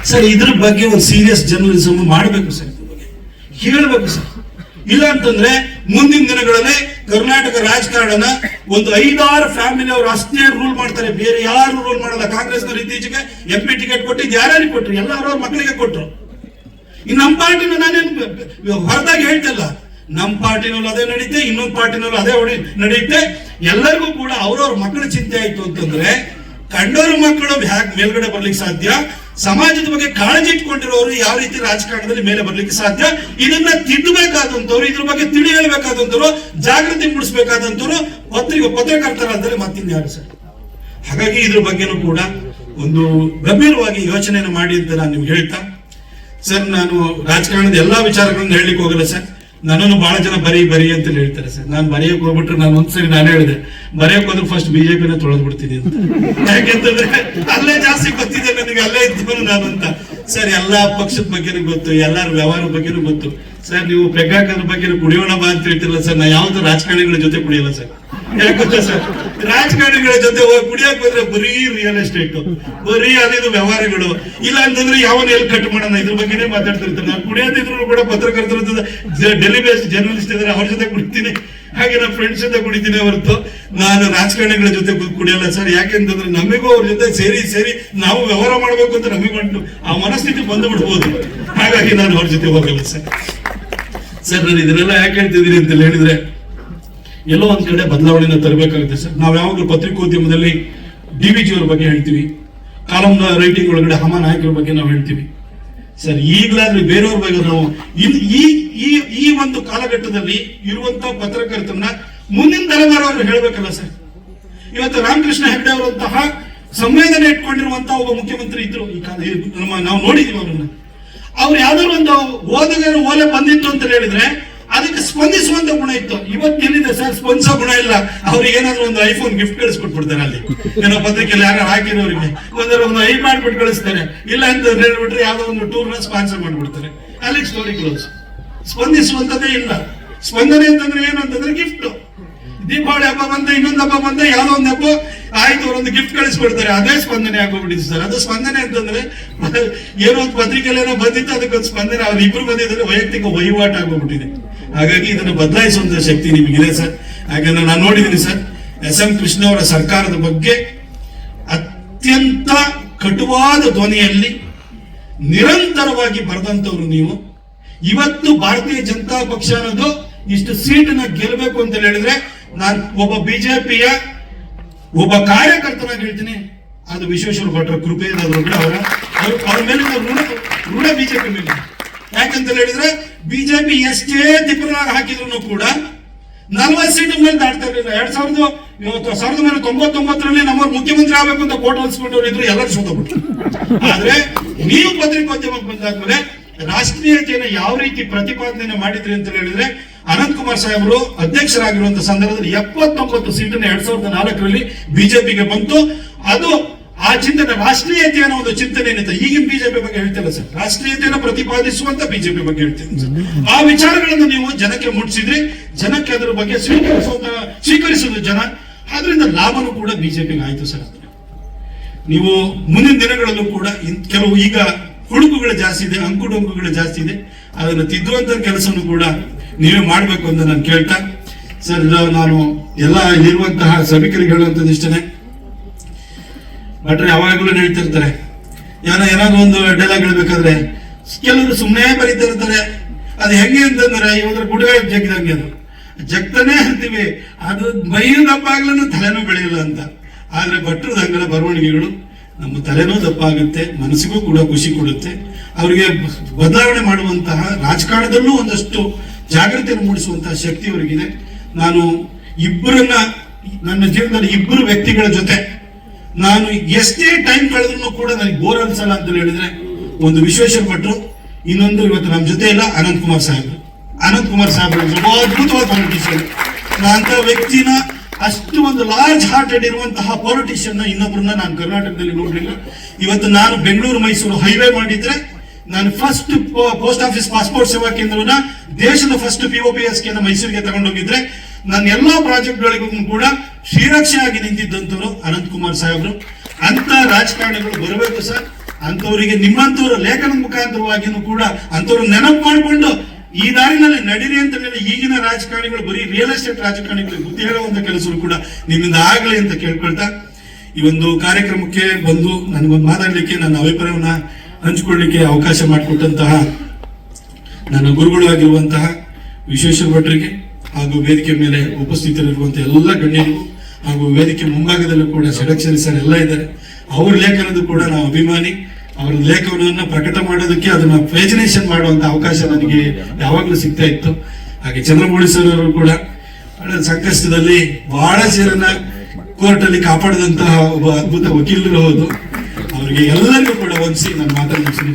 Sir ಇದ್ರ ಬಗ್ಗೆ ಒಂದು ಸೀರಿಯಸ್ ಜರ್ನಲಿಸಮ್ ಮಾಡಬೇಕು ಸರ್, ಇದ್ರ ಬಗ್ಗೆ ಹೇಳ್ಬೇಕು ಸರ್. ಇಲ್ಲ ಅಂತಂದ್ರೆ ಮುಂದಿನ ದಿನಗಳಲ್ಲಿ ಕರ್ನಾಟಕ ರಾಜಕಾರಣ ಒಂದು 5-6 ಫ್ಯಾಮಿಲಿ ಅವರು ಅಷ್ಟೇ ರೂಲ್ ಮಾಡ್ತಾರೆ, ಬೇರೆ ಯಾರು ರೂಲ್ ಮಾಡಲ್ಲ. ಕಾಂಗ್ರೆಸ್ನವರು ಇತ್ತೀಚೆಗೆ MP ಟಿಕೆಟ್ ಕೊಟ್ಟಿದ್ದು ಯಾರ್ಯಾರಿಗೆ ಕೊಟ್ರು? ಎಲ್ಲರೂ ಅವ್ರ ಮಕ್ಕಳಿಗೆ ಕೊಟ್ರು. ಇನ್ನು ನಮ್ಮ ಪಾರ್ಟಿನ ನಾನೇನು ಹೊರದಾಗಿ ಹೇಳ್ತಲ್ಲ, ನಮ್ಮ ಪಾರ್ಟಿನಲ್ಲೂ ಅದೇ ನಡೀತೆ, ಇನ್ನೊಂದು ಪಾರ್ಟಿನಲ್ಲೂ ಅದೇ ನಡೆಯುತ್ತೆ. ಎಲ್ಲರಿಗೂ ಕೂಡ ಅವ್ರವ್ರ ಮಕ್ಕಳ ಚಿಂತೆ ಆಯ್ತು ಅಂತಂದ್ರೆ ಕಂಡೋರ ಮಕ್ಕಳು ಹ್ಯಾಕ್ ಮೇಲ್ಗಡೆ ಬರ್ಲಿಕ್ಕೆ ಸಾಧ್ಯ? ಸಮಾಜದ ಬಗ್ಗೆ ಕಾಳಜಿ ಇಟ್ಕೊಂಡಿರೋರು ಯಾವ ರೀತಿ ರಾಜಕಾರಣದಲ್ಲಿ ಮೇಲೆ ಬರ್ಲಿಕ್ಕೆ ಸಾಧ್ಯ? ಇದನ್ನ ತಿದ್ದಬೇಕಾದಂತವ್ರು, ಇದ್ರ ಬಗ್ಗೆ ತಿಳಿ ಹೇಳ್ಬೇಕಾದಂತವ್ರು, ಜಾಗೃತಿ ಮೂಡಿಸಬೇಕಾದಂತವ್ರು ಪತ್ರಕರ್ತರಾದರೆ ಮತ್ತಿನ್ಯಾರು ಸರ್? ಹಾಗಾಗಿ ಇದ್ರ ಬಗ್ಗೆನೂ ಕೂಡ ಒಂದು ಗಂಭೀರವಾಗಿ ಯೋಚನೆಯನ್ನು ಮಾಡಿ ಅಂತ ನಾನು ನಿಮ್ಗೆ ಹೇಳ್ತಾ, ಸರ್ ನಾನು ರಾಜಕಾರಣದ ಎಲ್ಲಾ ವಿಚಾರಗಳನ್ನು ಹೇಳಲಿಕ್ಕೆ ಹೋಗಲ್ಲ ಸರ್. ನನ್ನನ್ನು ಬಹಳ ಜನ ಬರಿ ಅಂತ ಹೇಳ್ತಾರೆ ಸರ್. ನಾನು ಬರೆಯಕ್ಕೆ ಹೋಗ್ಬಿಟ್ರೆ ನಾನು ಒಂದ್ಸರಿ ನಾನು ಹೇಳಿದೆ, ಬರೆಯಕ್ಕೆ ಹೋದ್ರೆ ಫಸ್ಟ್ ಬಿಜೆಪಿನ ತೊಳೆದು ಬಿಡ್ತೀನಿ ಅಂತ. ಯಾಕೆಂತಂದ್ರೆ ಅಲ್ಲೇ ಜಾಸ್ತಿ ಗೊತ್ತಿದೆ ನನಗೆ, ಅಲ್ಲೇ ಇದ್ದವನು ನಾನು ಅಂತ. ಸರ್ ಎಲ್ಲಾ ಪಕ್ಷದ ಬಗ್ಗೆನೂ ಗೊತ್ತು, ಎಲ್ಲಾರ ವ್ಯವಹಾರ ಬಗ್ಗೆನೂ ಗೊತ್ತು ಸರ್. ನೀವು ಪೆಗ್ಗಾಕದ್ರ ಬಗ್ಗೆ ಕುಡಿಯೋಣ ಬಾ ಅಂತ ಹೇಳ್ತಿರಲ್ಲ ಸರ್, ನಾ ಯಾವ್ದು ರಾಜಕಾರಣಿಗಳ ಜೊತೆ ಕುಡಿಯಲ್ಲ ಸರ್. ಯಾಕೆ ಗೊತ್ತಾ ಸರ್, ರಾಜಕಾರಣಿಗಳ ಜೊತೆ ಹೋಗಿ ಕುಡಿಯಕ್ ಬಂದ್ರೆ ಬರೀ ರಿಯಲ್ ಎಸ್ಟೇಟ್, ಬರೀ ಅದಿದು ವ್ಯವಹಾರಗಳು. ಇಲ್ಲ ಅಂತಂದ್ರೆ ಯಾವನ್ನ ಎಲ್ಲಿ ಕಟ್ ಮಾಡೋಣ ಇದ್ರ ಬಗ್ಗೆನೇ ಮಾತಾಡ್ತಿರ್ತಾರೆ. ನಾನು ಕುಡಿಯೋದಿದ್ರು ಕೂಡ ಪತ್ರಕರ್ತರ ಡೆಲ್ಲಿ ಬೇಸ್ಡ್ ಜರ್ನಲಿಸ್ಟ್ ಇದ್ದಾರೆ, ಅವ್ರ ಜೊತೆ ಕುಡಿತೀನಿ, ಹಾಗೆ ನಮ್ಮ ಫ್ರೆಂಡ್ಸ್ ಜೊತೆ ಕುಡಿತೀನಿ ಹೊರತು ನಾನು ರಾಜಕಾರಣಿಗಳ ಜೊತೆ ಕುಡಿಯಲ್ಲ ಸರ್. ಯಾಕೆಂತಂದ್ರೆ ನಮಗೂ ಅವ್ರ ಜೊತೆ ಸೇರಿ ನಾವು ವ್ಯವಹಾರ ಮಾಡ್ಬೇಕು ಅಂತ ನಮಗೊಂಡು ಆ ಮನಸ್ಥಿತಿ ಬಂದು ಬಿಡ್ಬೋದು. ಹಾಗಾಗಿ ನಾನು ಅವ್ರ ಜೊತೆ ಹೋಗಲ್ಲ ಸರ್. ಸರ್ ನಾನು ಇದನ್ನೆಲ್ಲ ಯಾಕೆ ಹೇಳ್ತಿದ್ದೀನಿ ಅಂತ ಹೇಳಿದ್ರೆ, ಎಲ್ಲೋ ಒಂದ್ ಕಡೆ ಬದಲಾವಣೆನ ತರಬೇಕಾಗುತ್ತೆ ಸರ್. ನಾವು ಯಾವಾಗಲೂ ಪತ್ರಿಕೋದ್ಯಮದಲ್ಲಿ DVG ಅವ್ರ ಬಗ್ಗೆ ಹೇಳ್ತೀವಿ, ಕಾಲಮ್ ರೈಟಿಂಗ್ ಒಳಗಡೆ ಹಮ ನಾಯಕರ ಬಗ್ಗೆ ನಾವು ಹೇಳ್ತೀವಿ ಸರ್. ಈಗಲಾದ್ರೂ ಬೇರೆಯವ್ರ ಬಗ್ಗೆ ನಾವು ಈ ಒಂದು ಕಾಲಘಟ್ಟದಲ್ಲಿ ಇರುವಂತ ಪತ್ರಕರ್ತರನ್ನ ಮುಂದಿನ ತಲೆಮಾರವರು ಹೇಳ್ಬೇಕಲ್ಲ ಸರ್. ಇವತ್ತು ರಾಮಕೃಷ್ಣ ಹೆಗಡೆ ಅವರಂತಹ ಸಂವೇದನೆ ಇಟ್ಕೊಂಡಿರುವಂತಹ ಒಬ್ಬ ಮುಖ್ಯಮಂತ್ರಿ ಇದ್ರು ಈ ಕಾಲ, ನಾವು ನೋಡಿದೀವಿ ಅವ್ರನ್ನ. ಅವ್ರು ಯಾವ್ದಾದ್ರು ಒಂದು ಓದುಗರ ಓಲೆ ಬಂದಿತ್ತು ಅಂತ ಹೇಳಿದ್ರೆ ಅದಕ್ಕೆ ಸ್ಪಂದಿಸುವಂತ ಗುಣ ಇತ್ತು. ಇವತ್ತು ಎಲ್ಲಿದೆ ಸರ್ ಸ್ಪಂದಿಸೋ ಗುಣ ಇಲ್ಲ. ಅವ್ರಿಗೆ ಏನಾದ್ರು ಒಂದು ಐಫೋನ್ ಗಿಫ್ಟ್ ಕಳಿಸ್ಕೊಟ್ಬಿಡ್ತಾರೆ, ಅಲ್ಲಿ ಏನೋ ಪತ್ರಿಕೆಯಲ್ಲಿ ಯಾರು ಹಾಕಿರೋರಿಗೆ ಒಂದು iPad ಬಿಟ್ಟು ಕಳಿಸ್ತಾರೆ. ಇಲ್ಲ ಅಂತ ಹೇಳ್ಬಿಟ್ರೆ ಯಾವ್ದೋ ಒಂದು ಟೂರ್ನ ಸ್ಪಾನ್ಸರ್ ಮಾಡ್ಬಿಡ್ತಾರೆ, ಅಲ್ಲಿಗೆ ಸ್ಟೋರಿ ಕ್ಲೋಸ್. ಸ್ಪಂದಿಸುವಂತದ್ದೇ ಇಲ್ಲ. ಸ್ಪಂದನೆ ಅಂತಂದ್ರೆ ಏನು ಅಂತಂದ್ರೆ ಗಿಫ್ಟ್. ದೀಪಾವಳಿ ಹಬ್ಬ ಬಂದ, ಇನ್ನೊಂದು ಹಬ್ಬ ಬಂದ, ಯಾವ್ದೋ ಒಂದು ಹಬ್ಬ ಆಯ್ತು ಅವರೊಂದು ಗಿಫ್ಟ್ ಕಳಿಸ್ಕೊಡ್ತಾರೆ, ಅದೇ ಸ್ಪಂದನೆ ಆಗೋಗ್ಬಿಟ್ಟಿದೆ ಸರ್. ಅದು ಸ್ಪಂದನೆ ಅಂತಂದ್ರೆ ಏನೋ ಒಂದು ಪತ್ರಿಕೆಯಲ್ಲಿ ಏನೋ ಬಂದಿತ್ತು, ಅದಕ್ಕೊಂದು ಸ್ಪಂದನೆ. ಅವ್ರಿಬ್ರು ಬಂದಿದ್ರೆ ವೈಯಕ್ತಿಕ ವಹಿವಾಟು ಆಗೋಗ್ಬಿಟ್ಟಿದೆ. ಹಾಗಾಗಿ ಇದನ್ನು ಬದಲಾಯಿಸುವಂತ ಶಕ್ತಿ ನಿಮಗಿದೆ ಸರ್. ಯಾಕಂದ್ರೆ ನಾನು ನೋಡಿದ್ದೀನಿ ಸರ್, SM ಕೃಷ್ಣ ಅವರ ಸರ್ಕಾರದ ಬಗ್ಗೆ ಅತ್ಯಂತ ಕಟುವಾದ ಧ್ವನಿಯಲ್ಲಿ ನಿರಂತರವಾಗಿ ಬರೆದಂತವ್ರು ನೀವು. ಇವತ್ತು ಭಾರತೀಯ ಜನತಾ ಪಕ್ಷ ಅನ್ನೋದು ಇಷ್ಟು ಸೀಟನ್ನ ಗೆಲ್ಲಬೇಕು ಅಂತ ಹೇಳಿದ್ರೆ, ನಾನು ಒಬ್ಬ ಬಿಜೆಪಿಯ ಒಬ್ಬ ಕಾರ್ಯಕರ್ತನಾಗಿ ಹೇಳ್ತೀನಿ, ಅದು ವಿಶ್ವೇಶ್ವರ ಭಟ್ರ ಕೃಪೆ ಅವ್ರ ಮೇಲೆ ಋಣ ಬಿಜೆಪಿ ಮೇಲೆ. ಯಾಕಂತ ಹೇಳಿದ್ರೆ ಬಿಜೆಪಿ ಎಷ್ಟೇ ತಿಪ್ಪರಾಗಿ ಹಾಕಿದ್ರು ಕೂಡ 40 ಸೀಟ್ ಮೇಲೆ ದಾಟ್ತಾ ಇರಲಿಲ್ಲ. 1999ರಲ್ಲಿ ನಮ್ಮವ್ರು ಮುಖ್ಯಮಂತ್ರಿ ಆಗ್ಬೇಕು ಅಂತ ಕೋಟ್ ಹೊಲಿಸ್ಕೊಂಡವ್ರು ಇದ್ರು, ಎಲ್ಲರೂ ಸೋತೋಗ್ಬಿಟ್ರು. ಆದ್ರೆ ನೀವು ಪತ್ರಿಕೋದ್ಯಮಕ್ಕೆ ಬಂದಾದ್ಮೇಲೆ ರಾಷ್ಟ್ರೀಯತೆಯನ್ನು ಯಾವ ರೀತಿ ಪ್ರತಿಪಾದನೆ ಮಾಡಿದ್ರಿ ಅಂತ ಹೇಳಿದ್ರೆ, ಅನಂತ್ ಕುಮಾರ್ ಸಾಹೇಬರು ಅಧ್ಯಕ್ಷರಾಗಿರುವಂತಹ ಸಂದರ್ಭದಲ್ಲಿ 79 ಸೀಟನ್ನು 2004ರಲ್ಲಿ ಬಿಜೆಪಿಗೆ ಬಂತು. ಅದು ಆ ಚಿಂತನೆ, ರಾಷ್ಟ್ರೀಯತೆ ಅನ್ನೋ ಒಂದು ಚಿಂತನೆ ಏನಿದೆ. ಈಗಿನ ಬಿಜೆಪಿ ಬಗ್ಗೆ ಹೇಳ್ತಿಲ್ಲ ಸರ್, ರಾಷ್ಟ್ರೀಯತೆಯನ್ನು ಪ್ರತಿಪಾದಿಸುವಂತ ಬಿಜೆಪಿ ಬಗ್ಗೆ ಹೇಳ್ತೀನಿ ಸರ್. ಆ ವಿಚಾರಗಳನ್ನು ನೀವು ಜನಕ್ಕೆ ಮುಟ್ಟಿಸಿದ್ರಿ, ಜನಕ್ಕೆ ಅದರ ಬಗ್ಗೆ ಸ್ವೀಕರಿಸೋದು ಜನ, ಅದರಿಂದ ಲಾಭನೂ ಕೂಡ ಬಿಜೆಪಿಗೆ ಆಯ್ತು ಸರ್. ನೀವು ಮುಂದಿನ ದಿನಗಳಲ್ಲೂ ಕೂಡ ಕೆಲವು ಈಗ ಹುಡುಕುಗಳು ಜಾಸ್ತಿ ಇದೆ, ಅಂಕುಡೊಂಕುಗಳು ಜಾಸ್ತಿ ಇದೆ, ಅದನ್ನು ತಿದ್ದುವಂತ ಕೆಲಸನೂ ಕೂಡ ನೀವೇ ಮಾಡಬೇಕು ಅಂತ ನಾನು ಕೇಳ್ತಾ ಸರ್, ನಾನು ಎಲ್ಲ ಇಲ್ಲಿರುವಂತಹ ಸಭಿಕರಿಗೆ ಹೇಳುವಂಥದ್ದು ಇಷ್ಟನೇ. ಭಟ್ರೆ ಯಾವಾಗಲೂ ಹೇಳ್ತಿರ್ತಾರೆ, ಏನಾದ್ರು ಒಂದು ಡೈಲಾಗ್ ಹೇಳ್ಬೇಕಾದ್ರೆ ಕೆಲವರು ಸುಮ್ಮನೆ ಬರೀತಿರ್ತಾರೆ. ಅದು ಹೆಂಗೆ ಅಂತಂದ್ರೆ ಇವಾಗ ಗುಡ್ಡ ಜಗ್ದಂಗೆ, ಅದು ಜಗ್ತಾನೆ ಅಂತೀವಿ, ಅದು ಮೈಯೂ ದಪ್ಪ ಆಗ್ಲೂ ತಲೆನೂ ಬೆಳೆಯಲ್ಲ ಅಂತ. ಆದ್ರೆ ಭಟ್ರದ ಹಂಗಲ್ಲ ಬರವಣಿಗೆಗಳು, ನಮ್ಮ ತಲೆನೂ ದಪ್ಪ ಆಗುತ್ತೆ, ಮನಸ್ಸಿಗೂ ಕೂಡ ಖುಷಿ ಕೊಡುತ್ತೆ. ಅವರಿಗೆ ಬದಲಾವಣೆ ಮಾಡುವಂತಹ ರಾಜಕಾರಣದಲ್ಲೂ ಒಂದಷ್ಟು ಜಾಗೃತಿಯನ್ನು ಮೂಡಿಸುವಂತಹ ಶಕ್ತಿ ಅವರಿಗಿದೆ. ನಾನು ಇಬ್ಬರನ್ನ ನನ್ನ ಜೀವನದಲ್ಲಿ ಇಬ್ಬರು ವ್ಯಕ್ತಿಗಳ ಜೊತೆ ನಾನು ಎಷ್ಟೇ ಟೈಮ್ ಕಳೆದ್ರು ಕೂಡ ನನಗೆ ಬೋರ್ ಅನ್ಸಲ್ಲ ಅಂತ ಹೇಳಿದ್ರೆ, ಒಂದು ವಿಶ್ವೇಶ್ವರ ಭಟ್ರು, ಇನ್ನೊಂದು ಇವತ್ತು ನಮ್ಮ ಜೊತೆ ಇಲ್ಲ ಅನಂತ್ ಕುಮಾರ್ ಸಾಹೇಬ್ರು. ಅನಂತ್ ಕುಮಾರ್ ಸಾಹೇಬ್ರು ಅದ್ಭುತವಾದ ಪೊಲಿಟಿಷಿಯನ್. ಅಂತ ವ್ಯಕ್ತಿನ, ಅಷ್ಟು ಒಂದು ಲಾರ್ಜ್ ಹಾರ್ಟೆಡ್ ಇರುವಂತಹ ಪೊಲಿಟಿಷಿಯನ್ ಇನ್ನೊಬ್ಬರನ್ನ ನಾನು ಕರ್ನಾಟಕದಲ್ಲಿ ನೋಡ್ಲಿಲ್ಲ. ಇವತ್ತು ನಾನು ಬೆಂಗಳೂರು ಮೈಸೂರು ಹೈವೇ ಮಾಡಿದ್ರೆ, ನಾನು ಫಸ್ಟ್ ಪೋಸ್ಟ್ ಆಫೀಸ್ ಪಾಸ್ಪೋರ್ಟ್ ಸೇವಾ ಕೇಂದ್ರವನ್ನ ದೇಶದ ಫಸ್ಟ್ POPS ಕೇಂದ್ರ ಮೈಸೂರಿಗೆ ತಗೊಂಡೋಗಿದ್ರೆ, ನನ್ನ ಎಲ್ಲಾ ಪ್ರಾಜೆಕ್ಟ್ಗಳಿಗೂ ಕೂಡ ಶ್ರೀರಕ್ಷೆ ಆಗಿ ನಿಂತಿದ್ದಂತವರು ಅನಂತ್ ಕುಮಾರ್ ಸಾಹೇಬ್ರು. ಅಂತ ರಾಜಕಾರಣಿಗಳು ಬರಬೇಕು ಸರ್. ಅಂತವರಿಗೆ ನಿಮ್ಮಂತವ್ರ ಲೇಖನದ ಮುಖಾಂತರವಾಗಿನೂ ಕೂಡ ಅಂತವ್ರು ನೆನಪು ಮಾಡಿಕೊಂಡು ಈ ದಾರಿನಲ್ಲಿ ನಡೀರಿ ಅಂತ ಹೇಳಿ ಈಗಿನ ರಾಜಕಾರಣಿಗಳು ಬರೀ ರಿಯಲ್ ಎಸ್ಟೇಟ್ ರಾಜಕಾರಣಿಗಳು ಬುದ್ಧಿ ಹೇಳುವಂತ ಕೆಲಸಗಳು ಕೂಡ ನಿಮ್ಮಿಂದ ಆಗಲಿ ಅಂತ ಕೇಳ್ಕೊಳ್ತಾ ಈ ಒಂದು ಕಾರ್ಯಕ್ರಮಕ್ಕೆ ಬಂದು ನನಗೊಂದು ಮಾತಾಡ್ಲಿಕ್ಕೆ ನನ್ನ ಅಭಿಪ್ರಾಯವನ್ನ ಹಂಚಿಕೊಳ್ಳಿಕ್ಕೆ ಅವಕಾಶ ಮಾಡಿಕೊಟ್ಟಂತಹ ನನ್ನ ಗುರುಗಳು ಆಗಿರುವಂತಹ ವಿಶ್ವೇಶ್ವರ ಭಟ್ರಿಗೆ ಹಾಗೂ ವೇದಿಕೆ ಮೇಲೆ ಉಪಸ್ಥಿತರಿರುವಂತಹ ಎಲ್ಲ ಗಣ್ಯರಿಗೂ ಹಾಗೂ ವೇದಿಕೆ ಮುಂಭಾಗದಲ್ಲೂ ಕೂಡ ಷಡಕ್ಷರಿ ಸರ್ ಎಲ್ಲ ಇದ್ದಾರೆ. ಅವ್ರ ಲೇಖನದ್ದು ಕೂಡ ನಾವು ಅಭಿಮಾನಿ. ಅವರ ಲೇಖನವನ್ನ ಪ್ರಕಟ ಮಾಡೋದಕ್ಕೆ ಅದನ್ನ ಪ್ರೇಜನೇಷನ್ ಮಾಡುವಂತ ಅವಕಾಶ ನನಗೆ ಯಾವಾಗಲೂ ಸಿಗ್ತಾ ಇತ್ತು. ಹಾಗೆ ಚಂದ್ರಮೌಳಿ ಸರ್ ಅವರು ಕೂಡ ಬಹಳ ಸಂಕಷ್ಟದಲ್ಲಿ ಬಹಳ ಜನರನ್ನ ಕೋರ್ಟ್ ಅಲ್ಲಿ ಕಾಪಾಡಿದಂತಹ ಒಬ್ಬ ಅದ್ಭುತ ವಕೀಲರು ಹೌದು. ಅವರಿಗೆ ಎಲ್ಲರಿಗೂ ಕೂಡ ವಂದಿಸಿ ನಾನು ಮಾತಾಡ್ತೀನಿ.